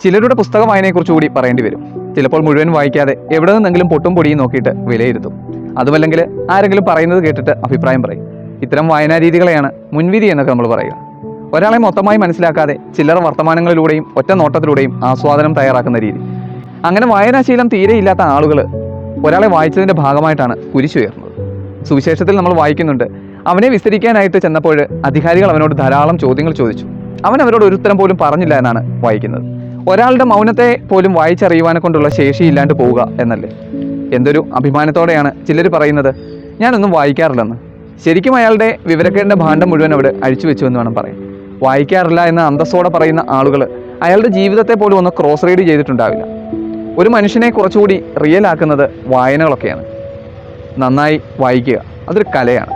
ചിലരുടെ പുസ്തക വായനയെക്കുറിച്ച് കൂടി പറയേണ്ടി വരും. ചിലപ്പോൾ മുഴുവൻ വായിക്കാതെ എവിടെ നിന്നെങ്കിലും പൊട്ടും പൊടിയും നോക്കിയിട്ട് വിലയിരുത്തും. അതുമല്ലെങ്കിൽ ആരെങ്കിലും പറയുന്നത് കേട്ടിട്ട് അഭിപ്രായം പറയും. ഇത്തരം വായനാ രീതികളെയാണ് മുൻവിധി എന്നൊക്കെ നമ്മൾ പറയുക. ഒരാളെ മൊത്തമായി മനസ്സിലാക്കാതെ ചില്ലറ വർത്തമാനങ്ങളിലൂടെയും ഒറ്റ നോട്ടത്തിലൂടെയും ആസ്വാദനം തയ്യാറാക്കുന്ന രീതി. അങ്ങനെ വായനാശീലം തീരെയില്ലാത്ത ആളുകൾ ഒരാളെ വായിച്ചതിൻ്റെ ഭാഗമായിട്ടാണ് കുരിശുയർന്നത്. സുവിശേഷത്തിൽ നമ്മൾ വായിക്കുന്നുണ്ട്, അവനെ വിസ്തരിക്കാനായിട്ട് ചെന്നപ്പോൾ അധികാരികൾ അവനോട് ധാരാളം ചോദ്യങ്ങൾ ചോദിച്ചു. അവൻ അവരോട് ഒരു ഉത്തരം പോലും പറഞ്ഞില്ല എന്നാണ് വായിക്കുന്നത്. ഒരാളുടെ മൗനത്തെ പോലും വായിച്ചറിയുവാനെ കൊണ്ടുള്ള ശേഷിയില്ലാണ്ട് പോവുക എന്നല്ലേ. എന്തൊരു അഭിമാനത്തോടെയാണ് ചിലർ പറയുന്നത്, ഞാനൊന്നും വായിക്കാറില്ലെന്ന്. ശരിക്കും അയാളുടെ വിവരക്കേടിൻ്റെ ഭാണ്ഡം മുഴുവൻ അവിടെ അഴിച്ചു വെച്ചു എന്ന് വേണം പറയാൻ. വായിക്കാറില്ല എന്ന അന്തസ്സോടെ പറയുന്ന ആളുകൾ അയാളുടെ ജീവിതത്തെ പോലും ഒന്ന് ക്രോസ് റീഡ് ചെയ്തിട്ടുണ്ടാവില്ല. ഒരു മനുഷ്യനെ കുറച്ചുകൂടി റിയൽ ആക്കുന്നത് വായനകളൊക്കെയാണ്. നന്നായി വായിക്കുക, അതൊരു കലയാണ്.